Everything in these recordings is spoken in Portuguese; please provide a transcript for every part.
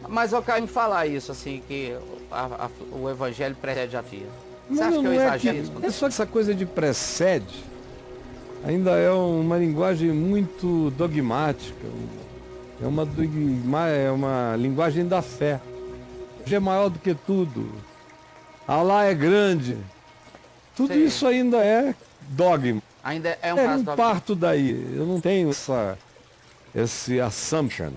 Mas eu quero me falar isso, assim, que o evangelho precede a Bíblia. Você acha Não, que eu não é exagero que, isso? é só que essa coisa de precede ainda é uma linguagem muito dogmática, é uma linguagem da fé. Deus é maior do que tudo. Alá é grande. Tudo Sim. isso ainda é dogma. Ainda é um Eu caso não do... parto daí. Eu não tenho esse assumption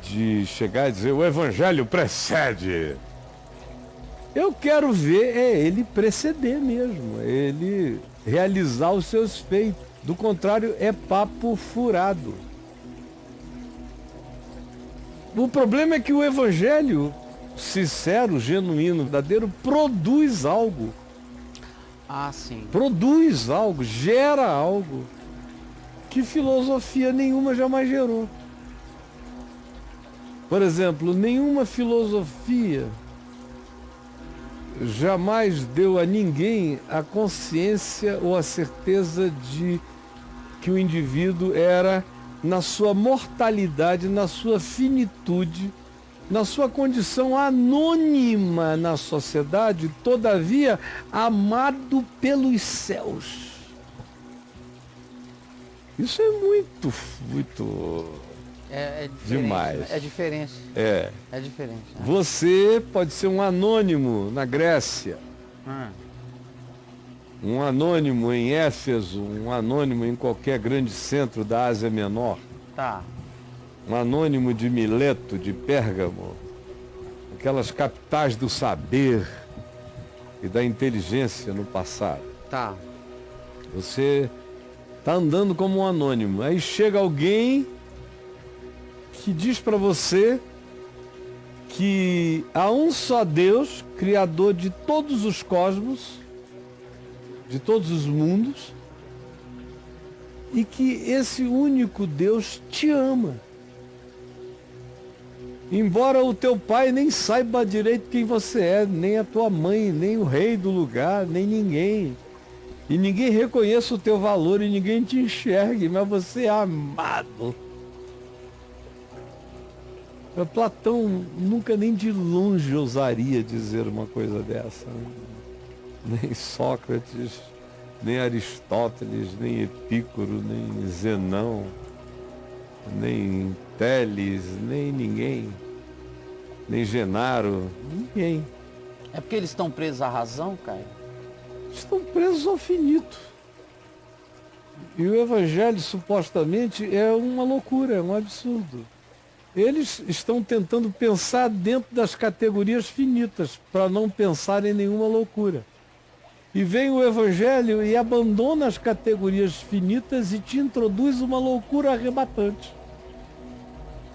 de chegar e dizer o evangelho precede. Eu quero ver ele preceder mesmo, ele realizar os seus feitos. Do contrário, é papo furado. O problema é que o evangelho sincero, genuíno, verdadeiro, produz algo. Ah, sim. Produz algo, gera algo que filosofia nenhuma jamais gerou. Por exemplo, nenhuma filosofia jamais deu a ninguém a consciência ou a certeza de que o indivíduo era, na sua mortalidade, na sua finitude, na sua condição anônima na sociedade, todavia amado pelos céus. Isso é muito É diferente, demais. né? É diferente. É. É diferente. Né? Você pode ser um anônimo na Grécia, Hum. um anônimo em Éfeso, um anônimo em qualquer grande centro da Ásia Menor, Tá. um anônimo de Mileto, de Pérgamo, aquelas capitais do saber e da inteligência no passado. Tá. Você está andando como um anônimo. Aí chega alguém que diz para você que há um só Deus, criador de todos os cosmos, de todos os mundos, e que esse único Deus te ama. Embora o teu pai nem saiba direito quem você é, nem a tua mãe, nem o rei do lugar, nem ninguém. E ninguém reconheça o teu valor e ninguém te enxergue, mas você é amado. Platão nunca nem de longe ousaria dizer uma coisa dessa. Nem Sócrates, nem Aristóteles, nem Epícoro, nem Zenão, nem Teles, nem ninguém, nem Genaro, ninguém. É porque eles estão presos à razão, Caio? Estão presos ao finito. E o evangelho supostamente é uma loucura, é um absurdo. Eles estão tentando pensar dentro das categorias finitas, para não pensar em nenhuma loucura. E vem o evangelho e abandona as categorias finitas e te introduz uma loucura arrebatante.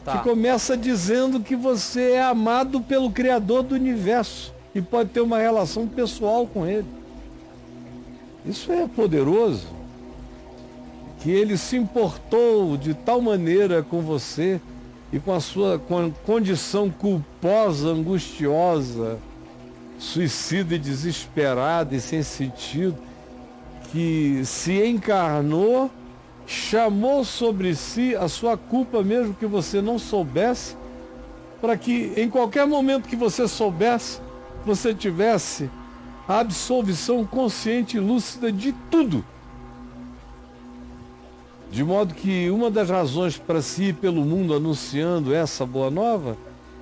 Tá. Que começa dizendo que você é amado pelo Criador do universo e pode ter uma relação pessoal com ele. Isso é poderoso. Que ele se importou de tal maneira com você e com a sua condição culposa, angustiosa, suicida e desesperada e sem sentido, que se encarnou, chamou sobre si a sua culpa mesmo que você não soubesse, para que em qualquer momento que você soubesse, você tivesse a absolvição consciente e lúcida de tudo. De modo que uma das razões para se ir pelo mundo anunciando essa boa nova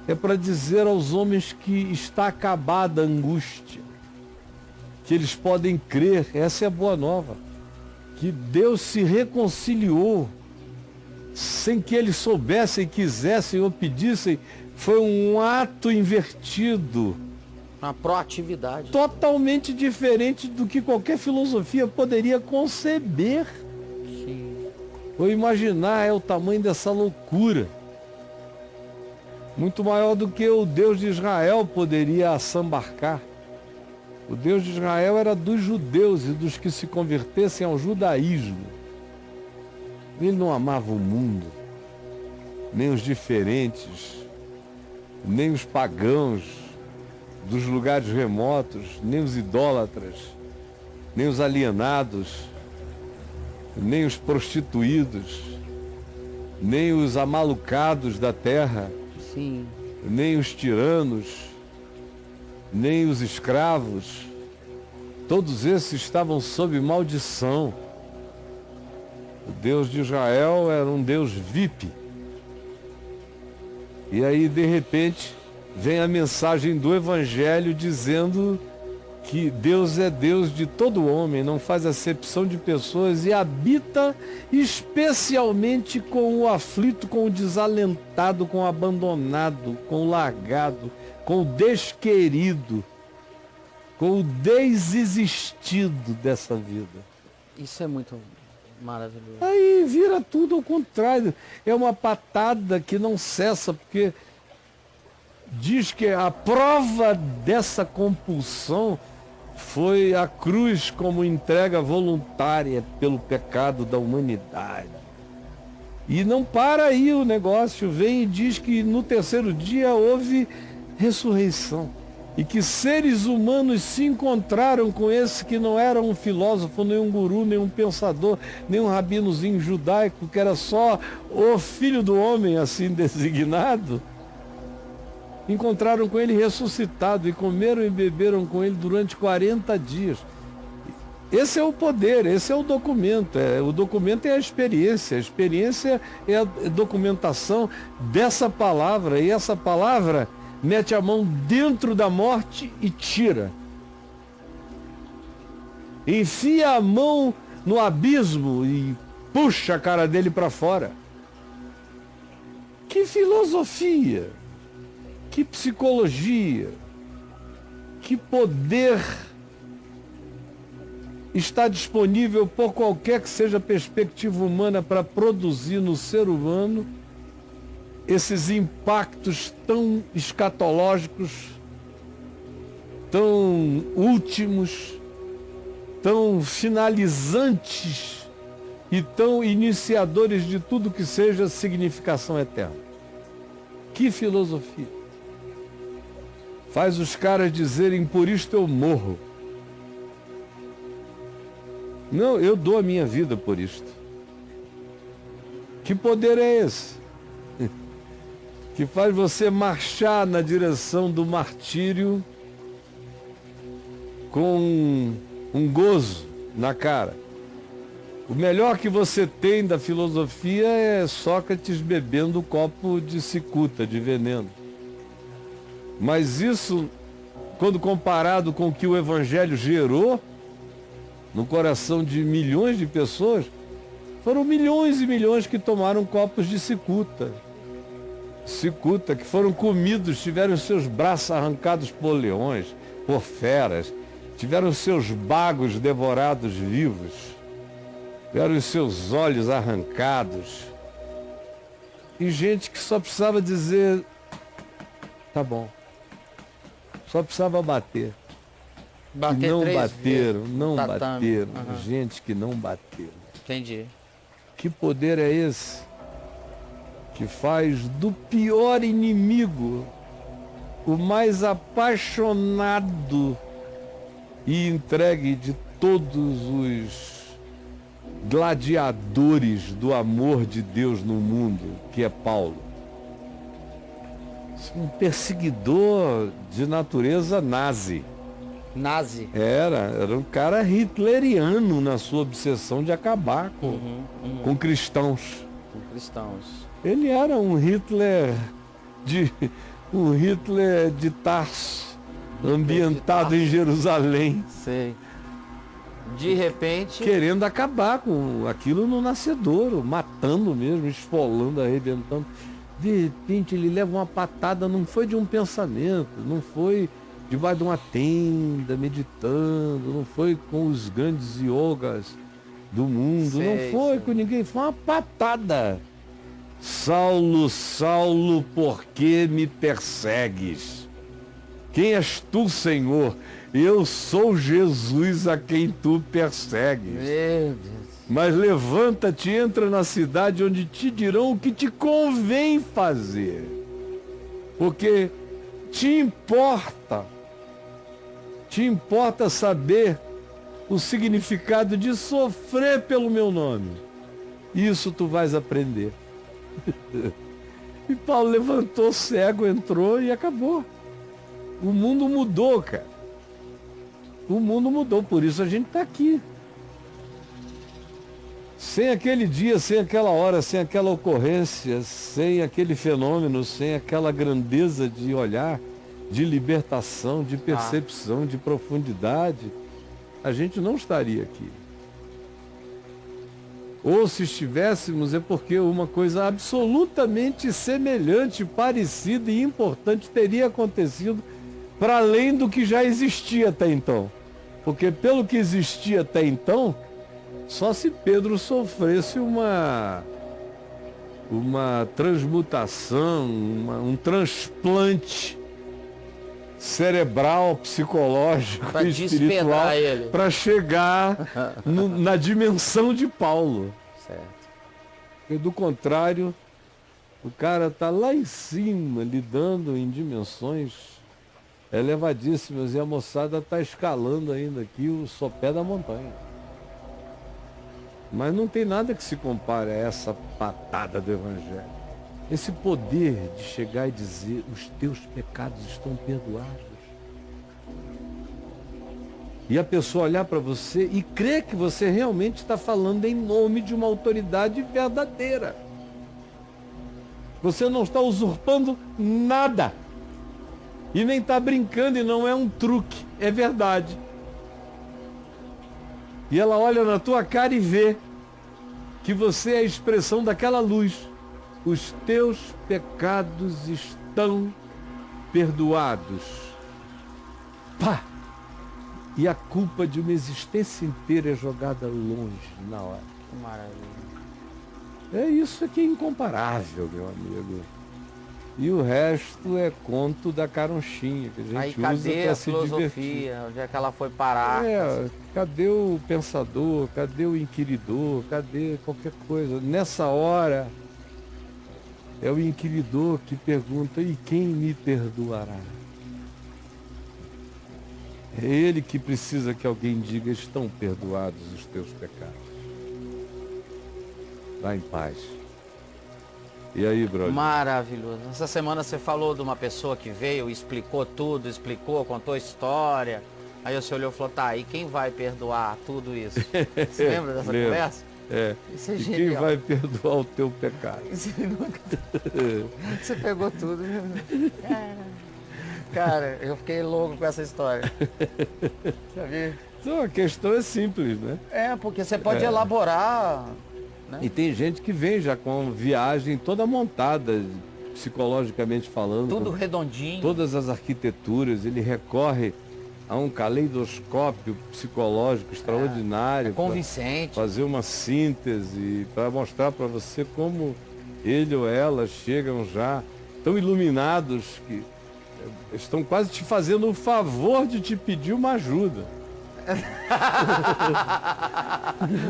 é para dizer aos homens que está acabada a angústia, que eles podem crer, essa é a boa nova, que Deus se reconciliou sem que eles soubessem, quisessem ou pedissem, foi um ato invertido, Uma proatividade. totalmente diferente do que qualquer filosofia poderia conceber. Sim. Ou imaginar é o tamanho dessa loucura. Muito maior do que o Deus de Israel poderia assambarcar. O Deus de Israel era dos judeus e dos que se convertessem ao judaísmo. Ele não amava o mundo, nem os diferentes, nem os pagãos dos lugares remotos, nem os idólatras, nem os alienados, nem os prostituídos, nem os amalucados da terra. Sim. nem os tiranos, nem os escravos, todos esses estavam sob maldição. O Deus de Israel era um Deus VIP. E aí, de repente, vem a mensagem do Evangelho dizendo que Deus é Deus de todo homem, não faz acepção de pessoas e habita especialmente com o aflito, com o desalentado, com o abandonado, com o largado, com o desquerido, com o desexistido dessa vida. Isso é muito maravilhoso. Aí vira tudo ao contrário. É uma patada que não cessa, porque diz que a prova dessa compulsão foi a cruz como entrega voluntária pelo pecado da humanidade. E não para aí o negócio, vem e diz que no terceiro dia houve ressurreição. E que seres humanos se encontraram com esse que não era um filósofo, nem um guru, nem um pensador, nem um rabinozinho judaico, que era só o filho do homem assim designado. Encontraram com ele ressuscitado e comeram e beberam com ele durante 40 dias. Esse é o poder, esse é o documento. O documento é a experiência é a documentação dessa palavra. E essa palavra mete a mão dentro da morte e tira. Enfia a mão no abismo e puxa a cara dele para fora. Que filosofia! Que psicologia, que poder está disponível por qualquer que seja a perspectiva humana para produzir no ser humano esses impactos tão escatológicos, tão últimos, tão finalizantes e tão iniciadores de tudo que seja significação eterna. Que filosofia! Faz os caras dizerem, por isto eu morro. Não, eu dou a minha vida por isto. Que poder é esse? Que faz você marchar na direção do martírio com um gozo na cara. O melhor que você tem da filosofia é Sócrates bebendo um copo de cicuta, de veneno. Mas isso, quando comparado com o que o Evangelho gerou no coração de milhões de pessoas, foram milhões e milhões que tomaram copos de cicuta. Cicuta, que foram comidos, tiveram seus braços arrancados por leões, por feras, tiveram seus bagos devorados vivos, tiveram os seus olhos arrancados. E gente que só precisava dizer, tá bom. Só precisava bater. Bater não três bateram, vezes. não Tatame. bateram. Gente que não bateram. Entendi. Que poder é esse? Que faz do pior inimigo o mais apaixonado e entregue de todos os gladiadores do amor de Deus no mundo, que é Paulo. Um perseguidor de natureza nazi. Nazi. Era um cara hitleriano na sua obsessão de acabar com cristãos. Com cristãos. Ele era um Hitler de Tarso, ambientado em Jerusalém. Sei. De repente... Querendo acabar com aquilo no nascedouro, matando mesmo, esfolando, arrebentando. De repente ele leva uma patada, não foi de um pensamento, não foi debaixo de uma tenda, meditando, não foi com os grandes yogas do mundo, não foi com ninguém, foi uma patada. Saulo, Saulo, por que me persegues? Quem és tu, Senhor? Eu sou Jesus a quem tu persegues. Meu Deus. Mas levanta-te, entra na cidade onde te dirão o que te convém fazer. Porque te importa saber o significado de sofrer pelo meu nome. Isso tu vais aprender. E Paulo levantou cego, entrou e acabou. O mundo mudou, cara. O mundo mudou, por isso a gente está aqui. Sem aquele dia, sem aquela hora, sem aquela ocorrência, sem aquele fenômeno, sem aquela grandeza de olhar, de libertação, de percepção, de profundidade, a gente não estaria aqui. Ou se estivéssemos é porque uma coisa absolutamente semelhante, parecida e importante teria acontecido para além do que já existia até então. Porque pelo que existia até então, só se Pedro sofresse uma transmutação, um transplante cerebral, psicológico pra e espiritual para chegar na dimensão de Paulo. Certo. E do contrário, o cara está lá em cima, lidando em dimensões elevadíssimas e a moçada está escalando ainda aqui o sopé da montanha. Mas não tem nada que se compare a essa patada do Evangelho. Esse poder de chegar e dizer, os teus pecados estão perdoados. E a pessoa olhar para você e crer que você realmente está falando em nome de uma autoridade verdadeira. Você não está usurpando nada. E nem está brincando e não é um truque, é verdade. E ela olha na tua cara e vê que você é a expressão daquela luz. Os teus pecados estão perdoados. Pá! E a culpa de uma existência inteira é jogada longe na hora. Que maravilha. É isso que é incomparável, meu amigo. E o resto é conto da caronchinha que a gente aí, usa cadê para a se divertir. filosofia? Onde é que ela foi parar? Cadê o pensador? Cadê o inquiridor? Cadê qualquer coisa? Nessa hora, é o inquiridor que pergunta, e quem me perdoará? É ele que precisa que alguém diga, estão perdoados os teus pecados. Vá em paz. E aí, brother? Maravilhoso. Essa semana você falou de uma pessoa que veio, explicou tudo, contou história. Aí você olhou e falou, tá, e quem vai perdoar tudo isso? Você lembra dessa conversa? É. Isso é e genial. quem vai perdoar o teu pecado? Você pegou tudo. Cara, eu fiquei louco com essa história. Sabia? Então, a questão é simples, né? É, porque você pode elaborar... Né? E tem gente que vem já com viagem toda montada, psicologicamente falando. Tudo redondinho. Todas as arquiteturas, ele recorre a um caleidoscópio psicológico extraordinário. Convincente. Fazer uma síntese, para mostrar para você como ele ou ela chegam já tão iluminados que estão quase te fazendo o favor de te pedir uma ajuda.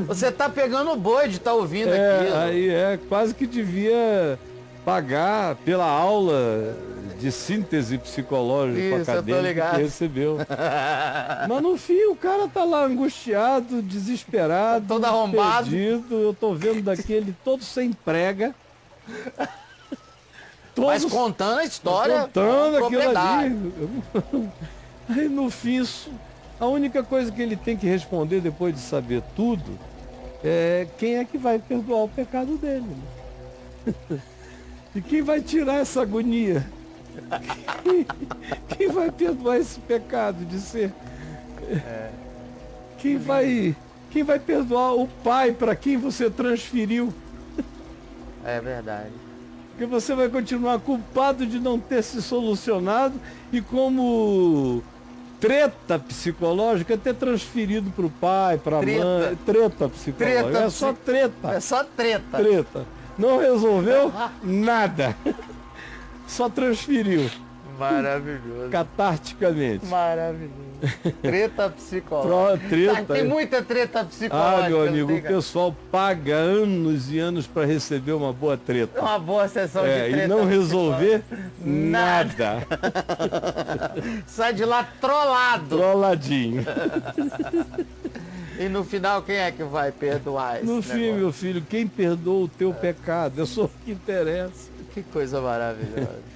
Você tá pegando o boi de estar ouvindo aquilo. Aí quase que devia pagar pela aula de síntese psicológica acadêmica que recebeu. Mas no fim o cara tá lá angustiado, desesperado, todo arrombado, perdido. Eu tô vendo daqui ele todo sem prega. Mas contando a história, contando aquilo ali. Aí no fim a única coisa que ele tem que responder depois de saber tudo é quem é que vai perdoar o pecado dele. Né? E quem vai tirar essa agonia? Quem vai perdoar esse pecado de ser? Quem vai perdoar o pai para quem você transferiu? É verdade. Porque você vai continuar culpado de não ter se solucionado e como treta psicológica ter transferido para o pai, para a mãe. Treta psicológica. É só treta. É só treta. Treta. Não resolveu nada. Só transferiu. Maravilhoso. Catarticamente. Maravilhoso. Treta psicológica. Treta. Tem muita treta psicológica. Ah, meu amigo, o pessoal paga anos e anos para receber uma boa treta. Uma boa sessão de treta. E não resolver nada. Sai de lá trollado. Trolladinho. E no final, quem é que vai perdoar esse No negócio? fim, meu filho, quem perdoa o teu pecado? É só o que interessa. Que coisa maravilhosa.